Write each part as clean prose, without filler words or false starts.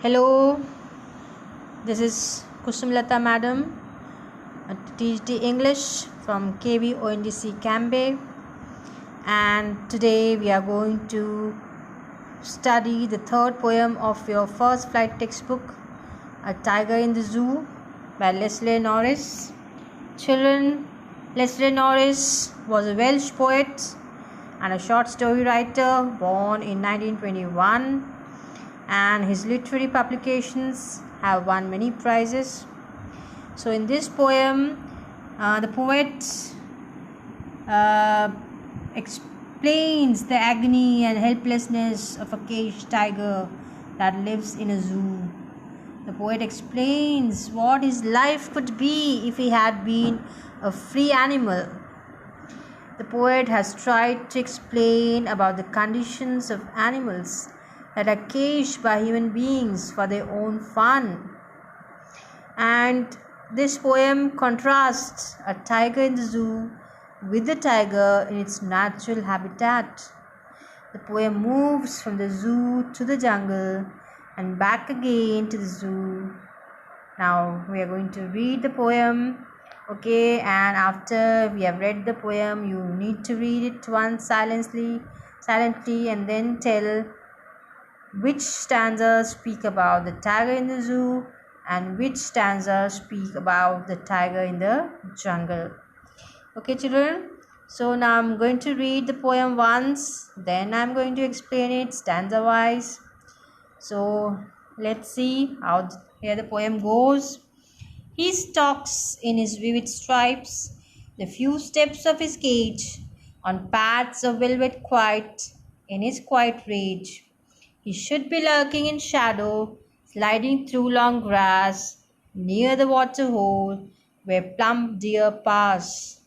Hello, this is Kusumlata Madam, TGT English from KB ONDC Cambay, and today we are going to study the third poem of your first flight textbook, A Tiger in the Zoo by Leslie Norris. Children, Leslie Norris was a Welsh poet and a short story writer born in 1921, and his literary publications have won many prizes. So in this poem, the poet explains the agony and helplessness of a caged tiger that lives in a zoo. The poet explains what his life could be if he had been a free animal. The poet has tried to explain about the conditions of animals that are caged by human beings for their own fun. And this poem contrasts a tiger in the zoo with the tiger in its natural habitat. The poem moves from the zoo to the jungle and back again to the zoo. Now we are going to read the poem. Okay, and after we have read the poem, you need to read it once silently, and then tell which stanzas speak about the tiger in the zoo and which stanzas speak about the tiger in the jungle. Okay, children, so now I'm going to read the poem once, then I'm going to explain it stanza wise. So let's see how here the poem goes. He stalks in his vivid stripes the few steps of his cage on paths of velvet quiet in his quiet rage. He should be lurking in shadow, sliding through long grass, near the water hole where plump deer pass.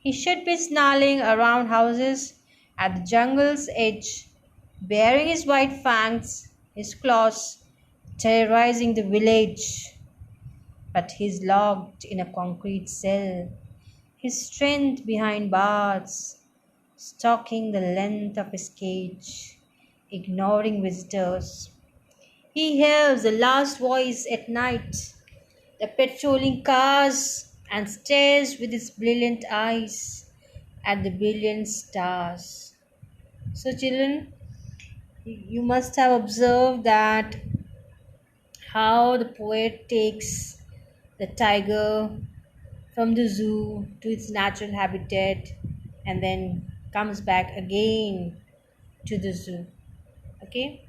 He should be snarling around houses at the jungle's edge, baring his white fangs, his claws, terrorizing the village. But he's locked in a concrete cell, his strength behind bars, stalking the length of his cage, ignoring visitors. He hears the last voice at night, the patrolling cars, and stares with his brilliant eyes at the brilliant stars. So, children, you must have observed that how the poet takes the tiger from the zoo to its natural habitat and then comes back again to the zoo. Okay,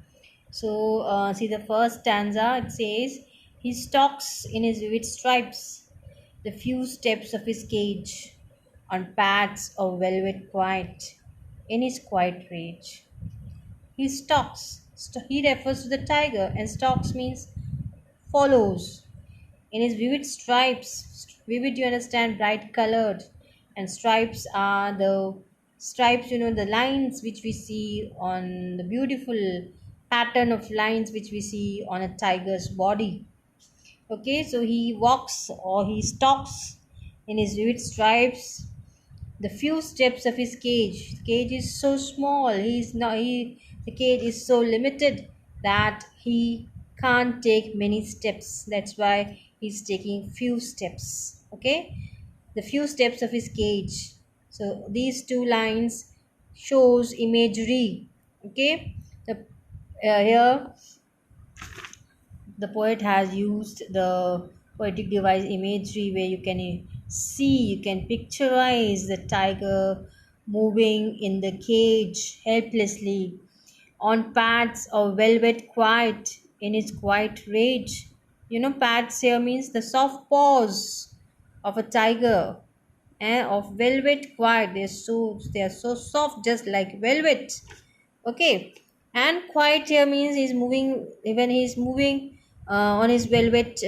so see the first stanza. It says, he stalks in his vivid stripes the few steps of his cage on paths of velvet quiet in his quiet rage. He stalks. He refers to the tiger, and stalks means follows. In his vivid stripes, vivid you understand, bright colored, and stripes are the stripes, the lines which we see on the beautiful pattern of lines which we see on a tiger's body. Okay, so he walks or he stalks in his vivid stripes the few steps of his cage. The cage is so small, the cage is so limited that he can't take many steps. That's why he's taking few steps. Okay, the few steps of his cage. So these two lines shows imagery. Okay, here the poet has used the poetic device imagery where you can see, you can picturize the tiger moving in the cage helplessly on pads of velvet quiet in its quiet rage. Pads here means the soft paws of a tiger, of velvet quiet. They are so soft, just like velvet. Okay, and quiet here means he's moving, even he's moving on his velvet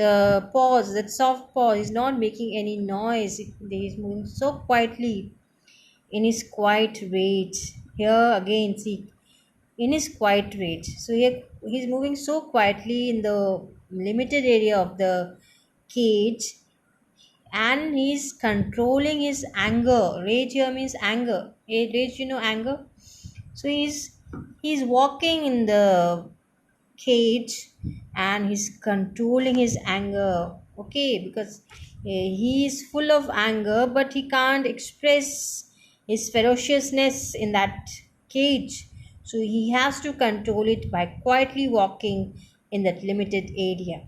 paws, that soft paw. He's not making any noise. He's moving so quietly in his quiet rage. Here again, see, in his quiet rage. So here he's moving so quietly in the limited area of the cage, and he's controlling his anger. Rage here means anger. Rage, anger. So he's walking in the cage and he's controlling his anger. Okay, because he is full of anger, but he can't express his ferociousness in that cage. So he has to control it by quietly walking in that limited area.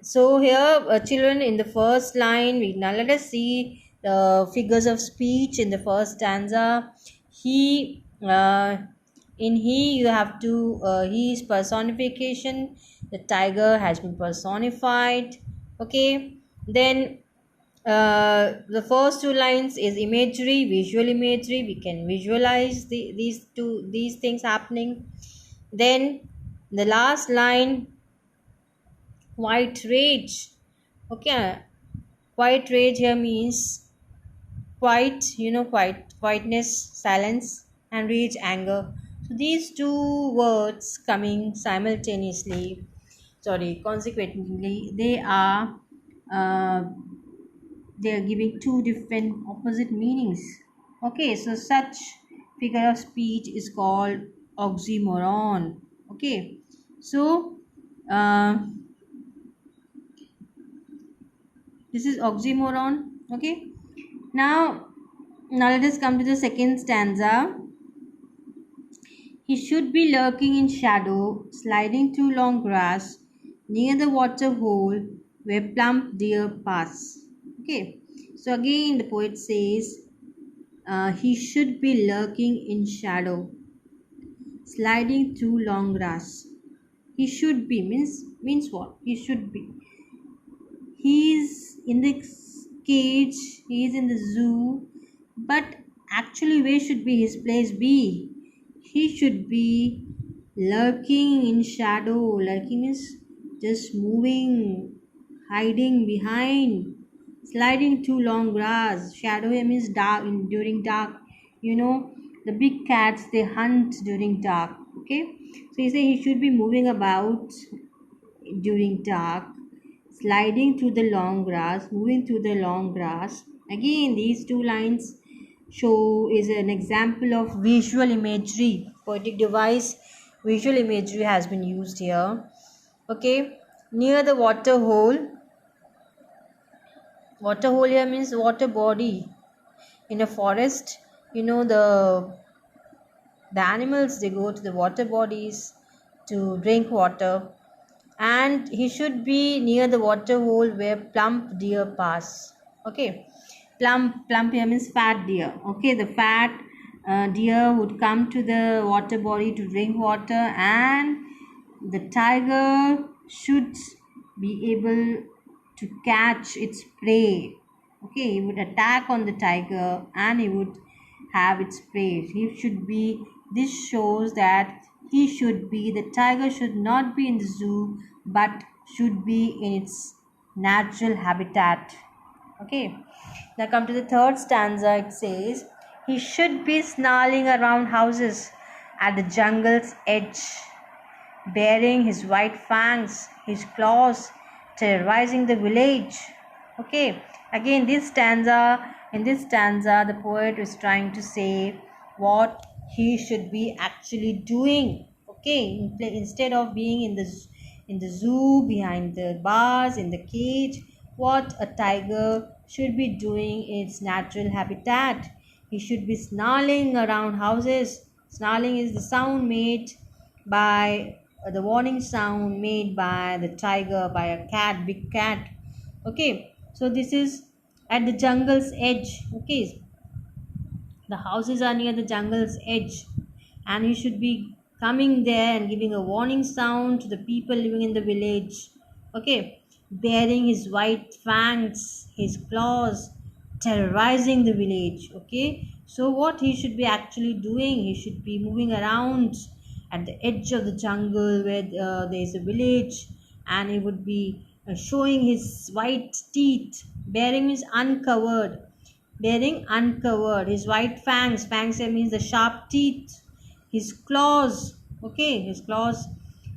So here, children, in the first line, now let us see the figures of speech in the first stanza. He, in he, you have to, he is personification. The tiger has been personified. Okay, then the first two lines is imagery, visual imagery. We can visualize these things happening. Then the last line, white rage. Okay, white rage here means quiet, quietness, silence, and rage, anger. So these two words coming simultaneously, consequently, uh, they are giving two different opposite meanings. Okay, so such figure of speech is called oxymoron. Okay, so uh, this is oxymoron. Okay, now let us come to the second stanza. He should be lurking in shadow, sliding through long grass, near the water hole where plump deer pass. Okay, so again the poet says he should be lurking in shadow, sliding through long grass. He should be means what? He should be. He's in the cage, he's in the zoo, but actually, where should be his place be? He should be lurking in shadow. Lurking is just moving, hiding behind, sliding through long grass. Shadow here means dark, during dark. You know, the big cats they hunt during dark. Okay, so you say he should be moving about during dark, sliding through the long grass, moving through the long grass. Again, these two lines show is an example of visual imagery. Poetic device, visual imagery has been used here. Okay, near the water hole. Water hole here means water body. In a forest, the animals they go to the water bodies to drink water, and he should be near the water hole where plump deer pass. Okay, plump here means fat deer. Okay, the fat deer would come to the water body to drink water, and the tiger should be able to catch its prey. Okay, he would attack on the tiger and he would have its prey. He should be, this shows that the tiger should not be in the zoo but should be in its natural habitat. Okay, now come to the third stanza. It says, he should be snarling around houses at the jungle's edge, baring his white fangs, his claws, terrorizing the village. Okay, again in this stanza, the poet is trying to say what he should be actually doing. Okay, instead of being in the zoo, behind the bars, in the cage, what a tiger should be doing in its natural habitat. He should be snarling around houses. Snarling is the sound made by the warning sound made by the tiger, by a cat, big cat. Okay, so this is at the jungle's edge. Okay, the houses are near the jungle's edge, and he should be coming there and giving a warning sound to the people living in the village. Okay, bearing his white fangs, his claws, terrorizing the village. Okay, so what he should be actually doing, he should be moving around at the edge of the jungle where there is a village, and he would be showing his white teeth. Bearing means uncovered, bearing uncovered, his white fangs here means the sharp teeth, his claws. Okay, his claws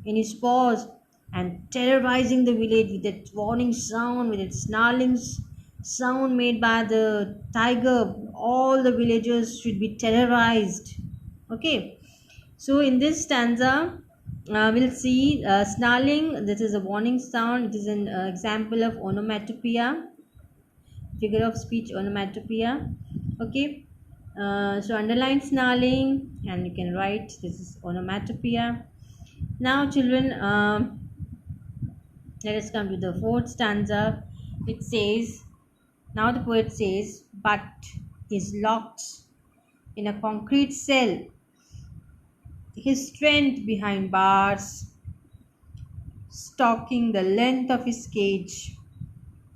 in his paws, and terrorizing the village with that warning sound, with its snarling sound made by the tiger. All the villagers should be terrorized. Okay, so in this stanza, We'll see snarling. This is a warning sound. It is an example of onomatopoeia, figure of speech onomatopoeia. Okay. So underline snarling, and you can write this is onomatopoeia. Now, children, let us come to the fourth stanza. It says, now the poet says, but is locked in a concrete cell, his strength behind bars, stalking the length of his cage,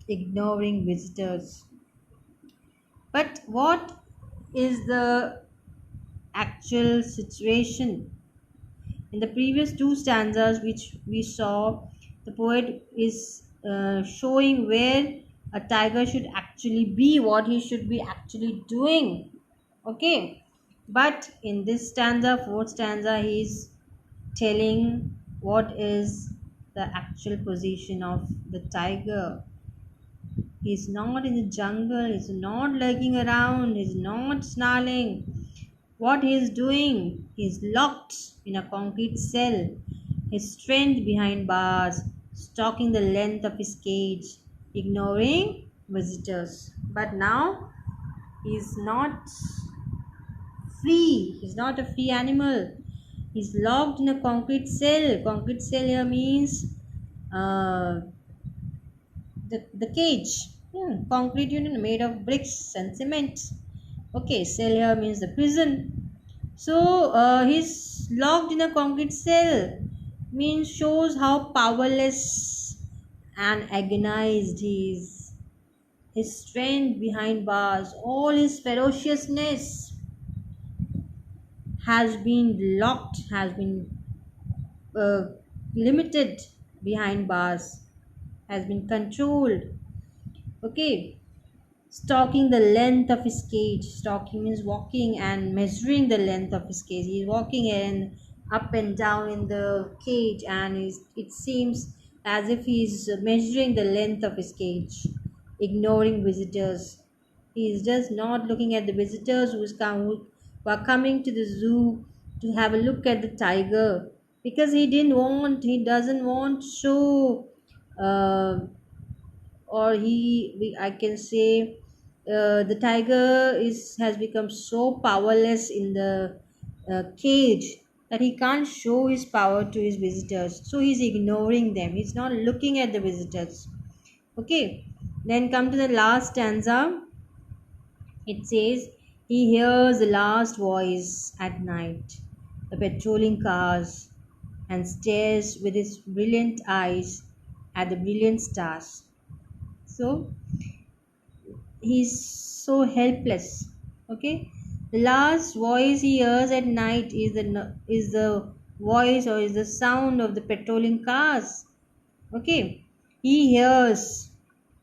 ignoring visitors. But what is the actual situation? In the previous two stanzas, which we saw, the poet is showing where a tiger should actually be, what he should be actually doing. Okay, but in this stanza, fourth stanza, he is telling what is the actual position of the tiger. He's not in the jungle, he's not lurking around, he's not snarling. What he is doing, he's locked in a concrete cell, his strength behind bars, stalking the length of his cage, ignoring visitors. But now he's not free, he's not a free animal. He's locked in a concrete cell. Concrete cell here means uh, the cage. Concrete unit made of bricks and cement. Okay, cell here means the prison. So he's locked in a concrete cell. Means shows how powerless and agonized he is. His strength behind bars, all his ferociousness has been locked, has been uh, limited behind bars, has been controlled. Okay, stalking the length of his cage. Stalking means walking and measuring the length of his cage. He's walking and up and down in the cage, and it seems as if he's measuring the length of his cage, ignoring visitors. He's just not looking at the visitors who are coming to the zoo to have a look at the tiger, because he doesn't want to show uh, or I can say the tiger is has become so powerless in the cage that he can't show his power to his visitors, so he's ignoring them, he's not looking at the visitors. Okay, then come to the last stanza. It says, he hears the last voice at night, the patrolling cars, and stares with his brilliant eyes at the brilliant stars. So he's so helpless. Okay, the last voice he hears at night is the voice or is the sound of the patrolling cars. Okay, he hears,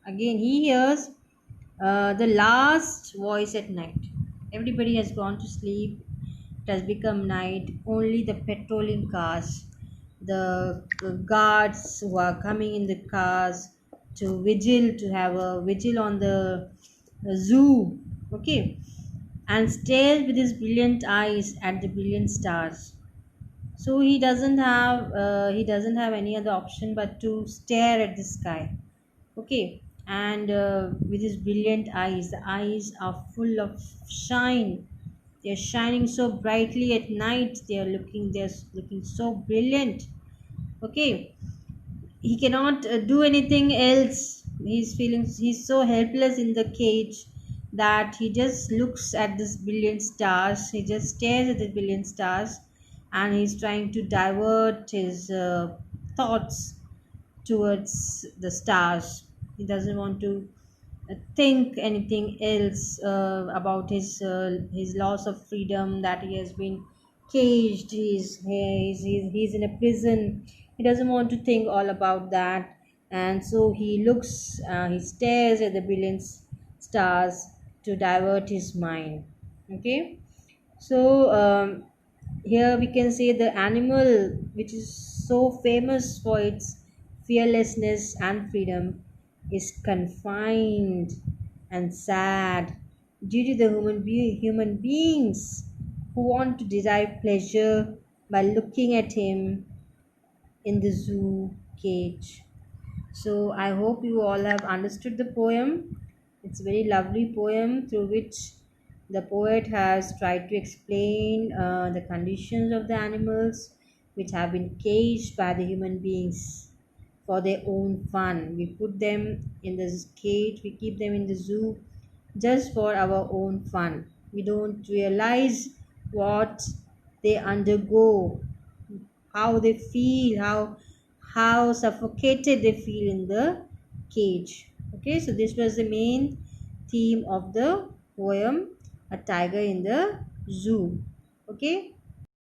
again he hears the last voice at night. Everybody has gone to sleep, it has become night, only the patrolling cars, the guards who are coming in the cars to vigil, to have a vigil on the zoo. Okay, and stares with his brilliant eyes at the brilliant stars. So he doesn't have any other option but to stare at the sky. Okay, and with his brilliant eyes, the eyes are full of shine, they're shining so brightly at night, they're looking so brilliant. Okay, he cannot do anything else. He's so helpless in the cage that he just looks at this billion stars, he just stares at the billion stars, and he's trying to divert his thoughts towards the stars. He doesn't want to think anything else about his loss of freedom, that he has been caged, he's in a prison. He doesn't want to think all about that, and so he stares at the brilliant stars to divert his mind. Okay, so here we can say the animal which is so famous for its fearlessness and freedom is confined and sad due to the human beings who want to derive pleasure by looking at him in the zoo cage. So I hope you all have understood the poem. It's a very lovely poem through which the poet has tried to explain the conditions of the animals which have been caged by the human beings for their own fun. We put them in this cage, we keep them in the zoo just for our own fun. We don't realize what they undergo, how they feel, how suffocated they feel in the cage. Okay, so this was the main theme of the poem, A Tiger in the Zoo. Okay,